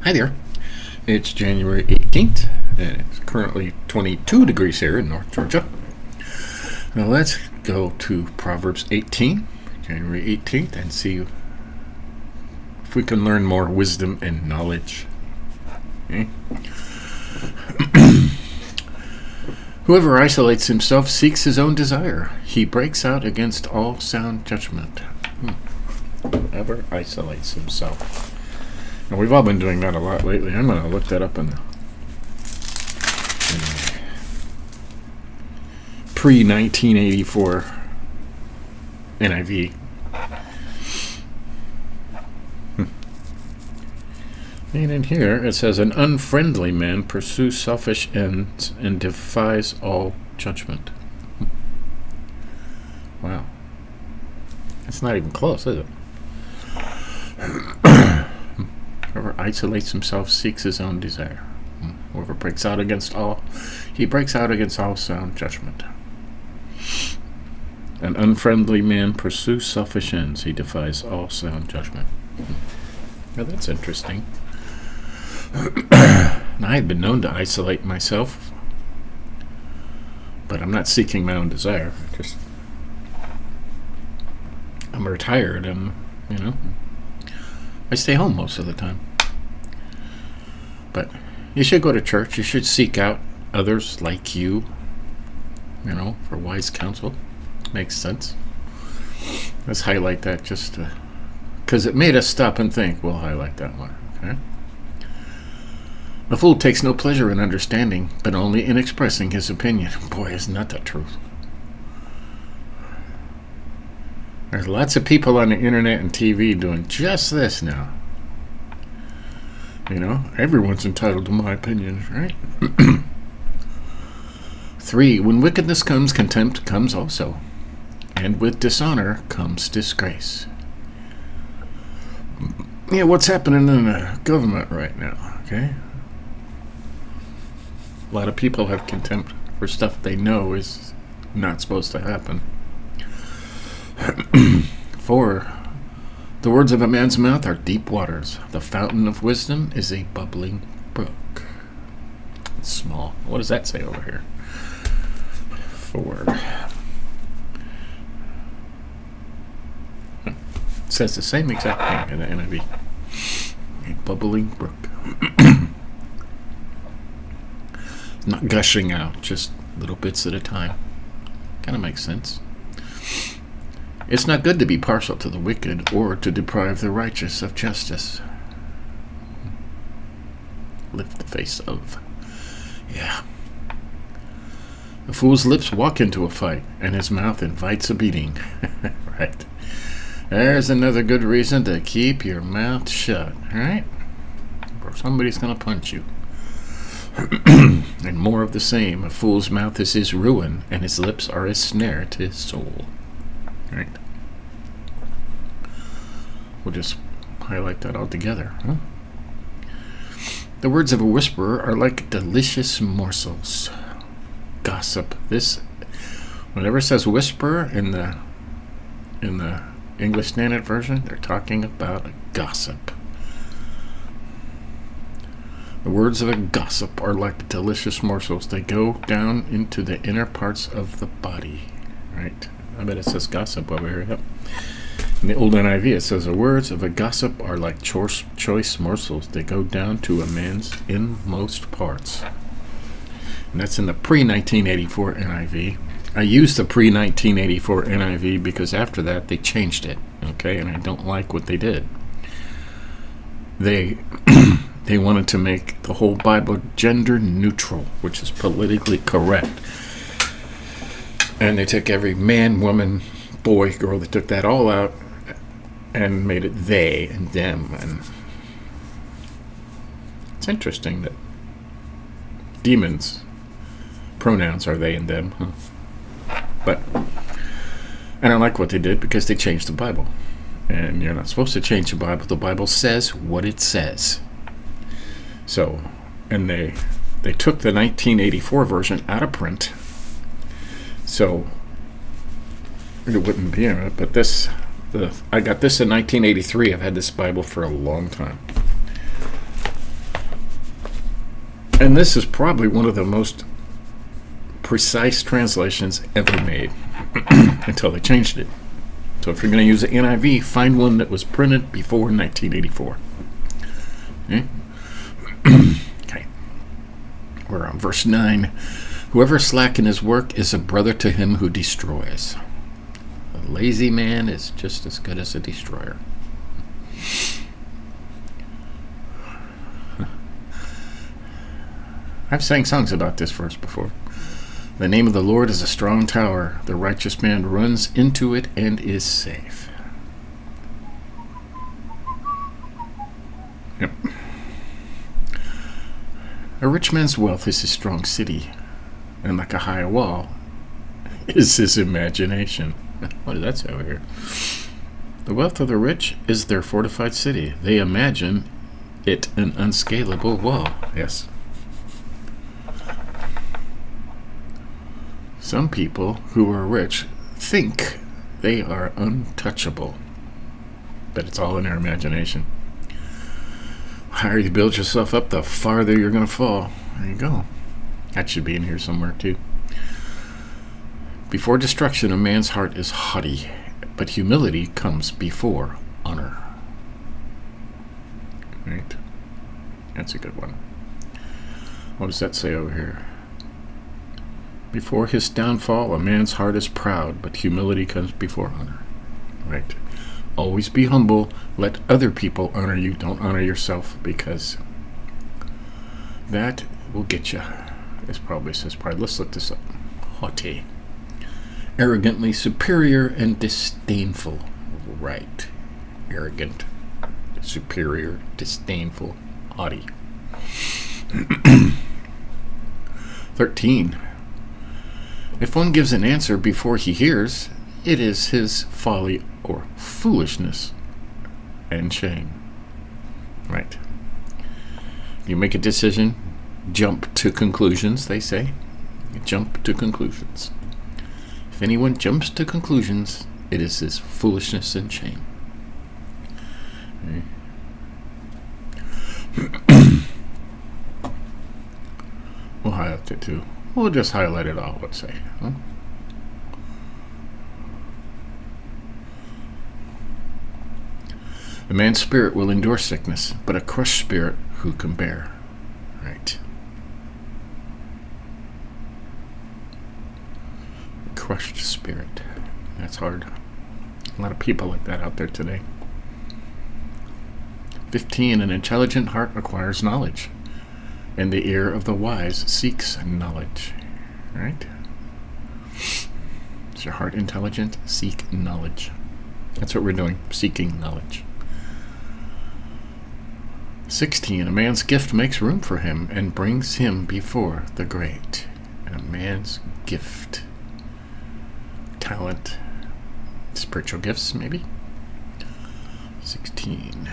Hi there. It's January 18th, and it's currently 22 degrees here in North Georgia. Now let's go to Proverbs 18, January 18th, and see if we can learn more wisdom and knowledge. Okay. Whoever isolates himself seeks his own desire. He breaks out against all sound judgment. Whoever isolates himself. Now, we've all been doing that a lot lately. I'm going to look that up in the pre-1984 NIV. And in here it says, an unfriendly man pursues selfish ends and defies all judgment. Wow. It's not even close, is it? Whoever isolates himself seeks his own desire. Whoever breaks out against all, he breaks out against all sound judgment. An unfriendly man pursues selfish ends. He defies all sound judgment. Now that's interesting. I had been known to isolate myself, but I'm not seeking my own desire. I'm retired, and I stay home most of the time. But you should go to church. You should seek out others like you, for wise counsel. Makes sense. Let's highlight that just because it made us stop and think. We'll highlight that one. Okay. The fool takes no pleasure in understanding, but only in expressing his opinion. Boy, isn't that the truth? There's lots of people on the internet and TV doing just this now. Everyone's entitled to my opinion, right? 3, when wickedness comes, contempt comes also. And with dishonor comes disgrace. Yeah, what's happening in the government right now, okay? A lot of people have contempt for stuff they know is not supposed to happen. 4, the words of a man's mouth are deep waters. The fountain of wisdom is a bubbling brook. It's small. What does that say over here? 4. It says the same exact thing in the NIV. A bubbling brook. Not gushing out, just little bits at a time. Kind of makes sense. It's not good to be partial to the wicked or to deprive the righteous of justice. Lift the face of. Yeah. The fool's lips walk into a fight, and his mouth invites a beating. Right. There's another good reason to keep your mouth shut, right? Or somebody's going to punch you. And more of the same. A fool's mouth is his ruin, and his lips are a snare to his soul. Right. We'll just highlight that all together. Huh? The words of a whisperer are like delicious morsels. Gossip. This, whenever it says whisperer in the English Standard Version, they're talking about a gossip. The words of a gossip are like delicious morsels. They go down into the inner parts of the body. Right. I bet it says gossip over here. Yep. In the old NIV, it says the words of a gossip are like choice morsels. They go down to a man's inmost parts. And that's in the pre-1984 NIV. I used the pre-1984 NIV because after that they changed it. Okay, and I don't like what they did. They wanted to make the whole Bible gender neutral, which is politically correct. And they took every man, woman, boy, girl, they took that all out and made it they and them. And it's interesting that demons' pronouns are they and them. Huh? But I don't like what they did because they changed the Bible. And you're not supposed to change the Bible. The Bible says what it says. So, and they took the 1984 version out of print. So it wouldn't be in it, but I got this in 1983. I've had this Bible for a long time. And this is probably one of the most precise translations ever made until they changed it. So if you're going to use the NIV, find one that was printed before 1984. Okay? Okay. We're on verse 9. Whoever slack in his work is a brother to him who destroys. A lazy man is just as good as a destroyer. I've sang songs about this verse before. The name of the Lord is a strong tower. The righteous man runs into it and is safe. Yep. A rich man's wealth is his strong city, and like a high wall is his imagination. What does that say over here? The wealth of the rich is their fortified city. They imagine it an unscalable wall. Yes. Some people who are rich think they are untouchable, but it's all in their imagination. The higher you build yourself up, the farther you're going to fall. There you go. That should be in here somewhere too. Before destruction, a man's heart is haughty, but humility comes before honor. Right? That's a good one. What does that say over here? Before his downfall, a man's heart is proud, but humility comes before honor. Right? Always be humble. Let other people honor you. Don't honor yourself, because that will get you. It probably says pride. Let's look this up. Haughty. Arrogantly superior and disdainful. Right. Arrogant. Superior. Disdainful. Haughty. 13. If one gives an answer before he hears, it is his folly or foolishness and shame. Right. You make a decision, jump to conclusions, they say. Jump to conclusions. If anyone jumps to conclusions, it is his foolishness and shame. Okay. We'll highlight it too. We'll just highlight it all, let's say. Huh? A man's spirit will endure sickness, but a crushed spirit who can bear? Right. Crushed spirit. That's hard. A lot of people like that out there today. 15. An intelligent heart acquires knowledge, and the ear of the wise seeks knowledge. Right? Is your heart intelligent? Seek knowledge. That's what we're doing, seeking knowledge. 16. A man's gift makes room for him and brings him before the great. A man's gift. Talent. Spiritual gifts, maybe? 16.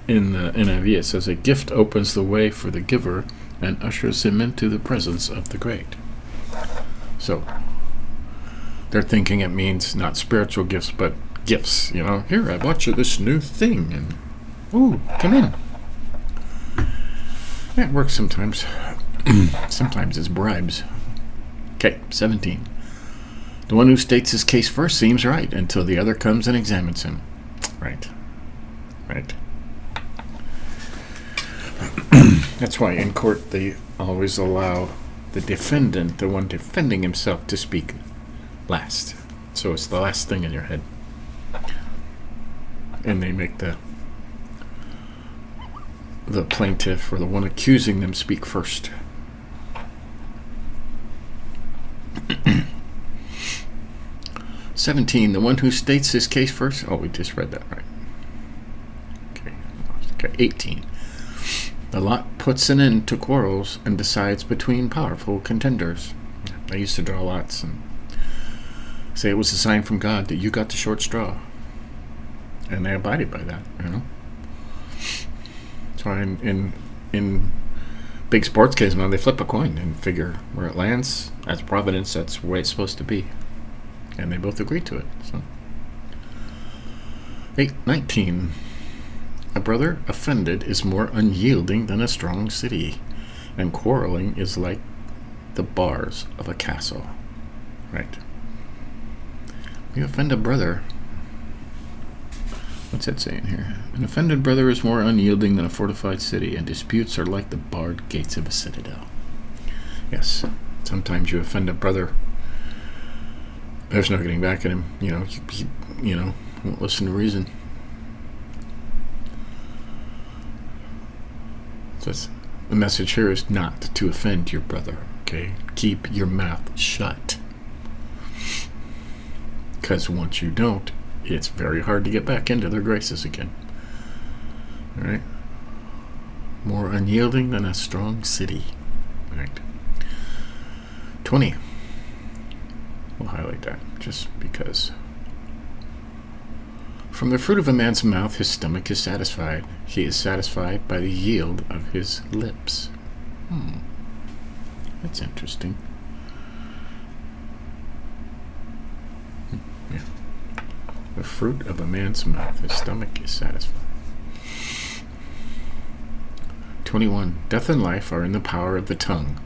In the NIV it says, a gift opens the way for the giver and ushers him into the presence of the great. So they're thinking it means not spiritual gifts, but gifts. You know, here, I bought you this new thing, and ooh, come in. That works sometimes. Sometimes it's bribes. Okay, 17. The one who states his case first seems right until the other comes and examines him. Right. Right. That's why in court they always allow the defendant, the one defending himself, to speak last. So it's the last thing in your head. And they make the plaintiff or the one accusing them speak first. "17. The one who states his case first." Oh, we just read that, right? Okay. 18. "The lot puts an end to quarrels and decides between powerful contenders." I used to draw lots and say it was a sign from God that you got the short straw. And they abided by that, you know. So in big sports cases, now they flip a coin and figure where it lands. That's providence. That's the way it's supposed to be. And they both agreed to it. So 8:19. A brother offended is more unyielding than a strong city, and quarreling is like the bars of a castle. Right. You offend a brother. What's that saying here? An offended brother is more unyielding than a fortified city, and disputes are like the barred gates of a citadel. Yes, sometimes you offend a brother. There's no getting back at him. Won't listen to reason. So the message here is not to offend your brother. Okay, keep your mouth shut. Because once you don't, it's very hard to get back into their graces again. All right. More unyielding than a strong city. All right. 20. We'll highlight that just because. From the fruit of a man's mouth, his stomach is satisfied. He is satisfied by the yield of his lips. That's interesting. Yeah. The fruit of a man's mouth, his stomach is satisfied. 21. Death and life are in the power of the tongue,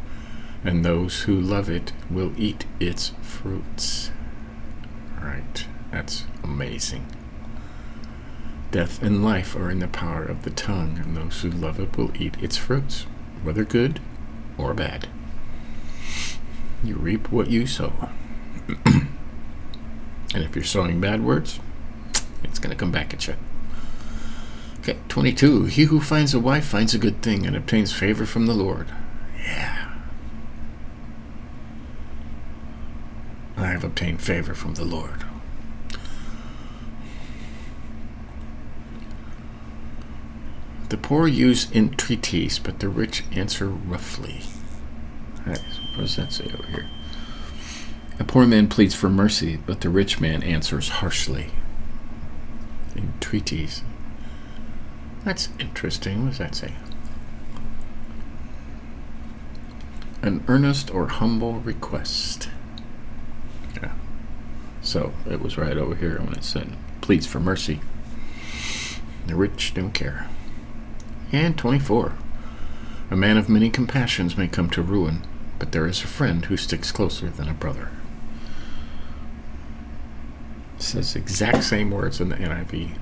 and those who love it will eat its fruits. Right. That's amazing. Death and life are in the power of the tongue, and those who love it will eat its fruits, whether good or bad. You reap what you sow. And if you're sowing bad words, it's going to come back at you. Okay, 22. He who finds a wife finds a good thing and obtains favor from the Lord. Yeah. I have obtained favor from the Lord. The poor use entreaties, but the rich answer roughly. What does that say over here? A poor man pleads for mercy, but the rich man answers harshly. Entreaties. That's interesting. What does that say? An earnest or humble request. Yeah. So it was right over here when it said pleads for mercy. The rich don't care. And 24. A man of many compassions may come to ruin, but there is a friend who sticks closer than a brother. It says exact same words in the NIV.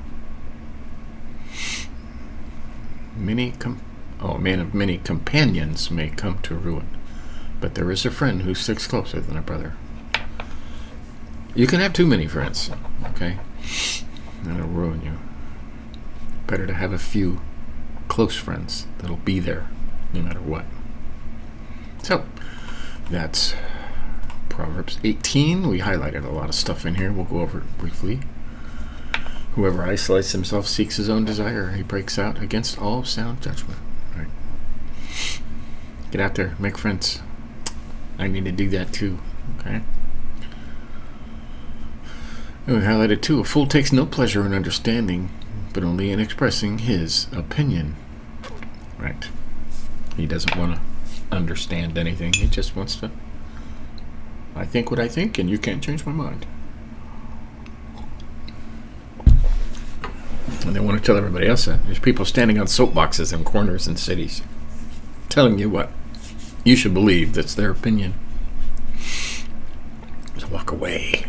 A man of many companions may come to ruin, but there is a friend who sticks closer than a brother. You can have too many friends, okay? That'll ruin you. Better to have a few close friends that'll be there no matter what. So, that's Proverbs 18. We highlighted a lot of stuff in here. We'll go over it briefly. Whoever isolates himself seeks his own desire. He breaks out against all sound judgment. Right. Get out there. Make friends. I need to do that too. Okay. And we highlighted too. A fool takes no pleasure in understanding, but only in expressing his opinion. Right. He doesn't want to understand anything. He just wants to. I think what I think, and you can't change my mind. And they want to tell everybody else that. There's people standing on soapboxes in corners in cities telling you what you should believe. That's their opinion. Just walk away.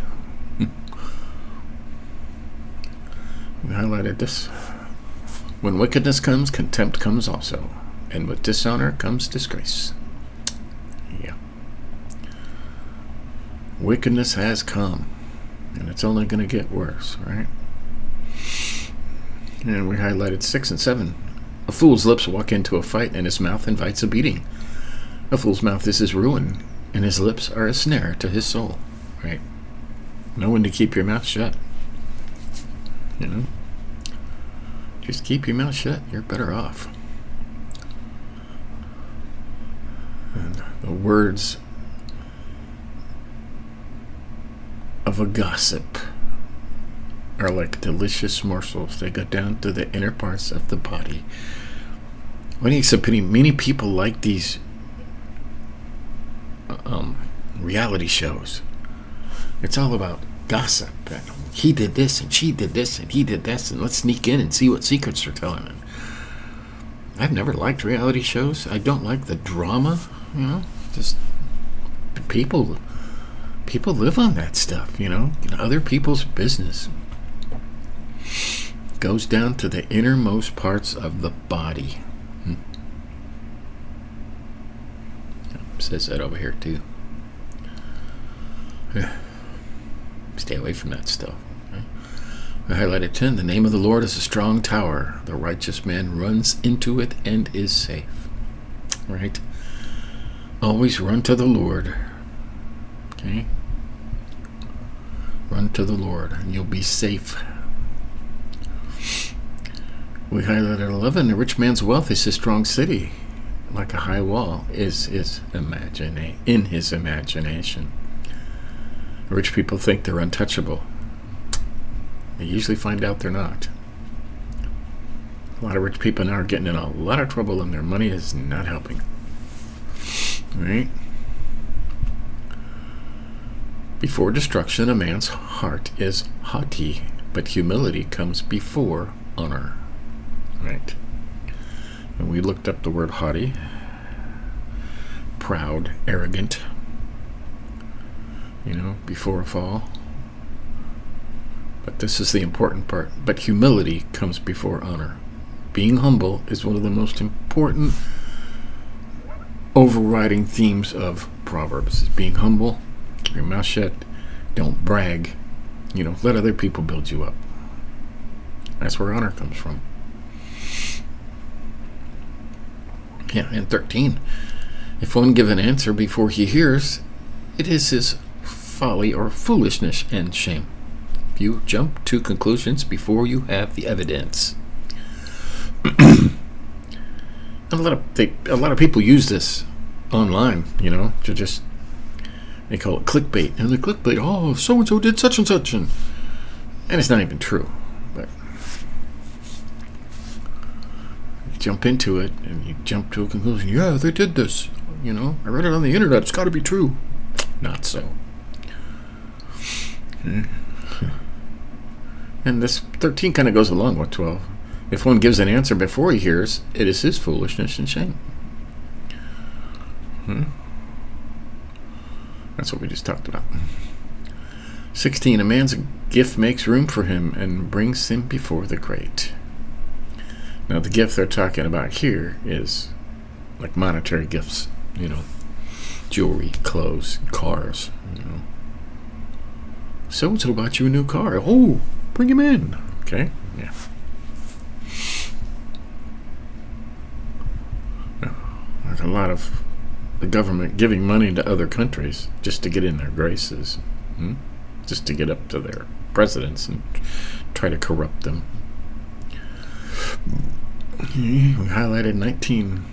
We highlighted this. When wickedness comes, contempt comes also. And with dishonor comes disgrace. Yeah. Wickedness has come. And it's only going to get worse, right? And we highlighted 6 and 7. A fool's lips walk into a fight, and his mouth invites a beating. A fool's mouth is his ruin, and his lips are a snare to his soul. Right? Know when to keep your mouth shut. You know? Just keep your mouth shut. You're better off. And the words of a gossip are like delicious morsels. They go down to the inner parts of the body. When you accept many people like these reality shows. It's all about gossip. And he did this, and she did this, and he did this, and let's sneak in and see what secrets they're telling. And I've never liked reality shows. I don't like the drama, just people live on that stuff, other people's business. Goes down to the innermost parts of the body. Says that over here too. Stay away from that stuff. I highlighted 10. The name of the Lord is a strong tower. The righteous man runs into it and is safe. Right? Always run to the Lord. Okay? Run to the Lord and you'll be safe. We highlighted 11. The rich man's wealth is his strong city. Like a high wall is in his imagination. Rich people think they're untouchable. They usually find out they're not. A lot of rich people now are getting in a lot of trouble and their money is not helping. Right? Before destruction, a man's heart is haughty, but humility comes before honor. Right? And we looked up the word haughty. Proud, arrogant. Before a fall. But this is the important part. But humility comes before honor. Being humble is one of the most important overriding themes of Proverbs. Is being humble, keep your mouth shut, don't brag. Let other people build you up. That's where honor comes from. Yeah, and 13. If one give an answer before he hears, it is his folly or foolishness and shame. If you jump to conclusions before you have the evidence. A lot of people use this online, to just, they call it clickbait. And the clickbait, oh, so-and-so did such and such. And it's not even true. But you jump into it and you jump to a conclusion. Yeah, they did this. I read it on the internet. It's got to be true. Not so. And this 13 kind of goes along with 12. If one gives an answer before he hears, it is his foolishness and shame. That's what we just talked about. 16. A man's gift makes room for him and brings him before the great. Now, the gift they're talking about here is like monetary gifts. Jewelry, clothes, cars. So-and-so bought you a new car. Oh, bring him in. Okay? Yeah. There's a lot of the government giving money to other countries just to get in their graces. Just to get up to their presidents and try to corrupt them. We highlighted 19.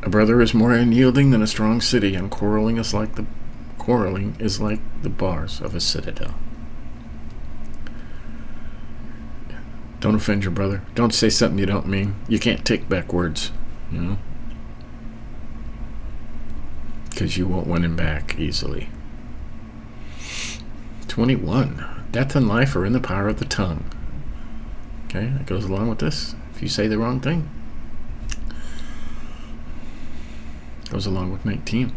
A brother is more unyielding than a strong city, and quarreling is like the bars of a citadel. Don't offend your brother. Don't say something you don't mean. You can't take back words, because you won't win him back easily. 21. Death and life are in the power of the tongue. Okay, that goes along with this. If you say the wrong thing, goes along with 19.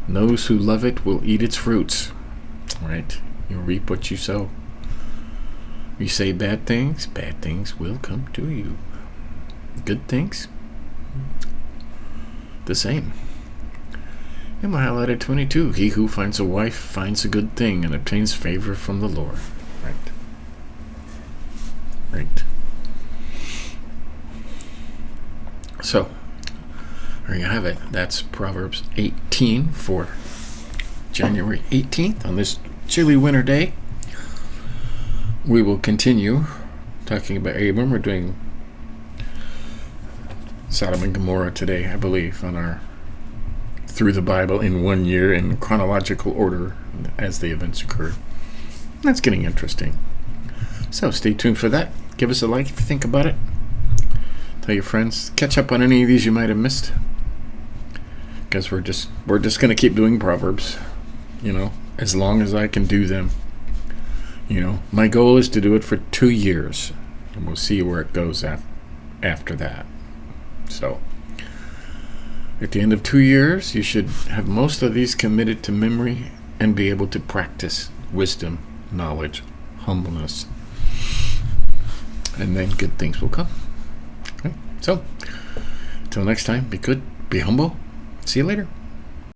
And those who love it will eat its fruits. Right? You reap what you sow. You say bad things will come to you. Good things, the same. And we highlighted 22. He who finds a wife finds a good thing and obtains favor from the Lord. Right. So, there you have it. That's Proverbs 18 for January 18th on this chilly winter day. We will continue talking about Abram. We're doing Sodom and Gomorrah today, I believe, on our Through the Bible in 1 year in chronological order as the events occur. That's getting interesting. So stay tuned for that. Give us a like if you think about it. Tell your friends. Catch up on any of these you might have missed. Because we're just going to keep doing Proverbs. as long as I can do them. My goal is to do it for 2 years, and we'll see where it goes after that. So, at the end of 2 years, you should have most of these committed to memory and be able to practice wisdom, knowledge, humbleness, and then good things will come. Okay? So, until next time, be good, be humble. See you later.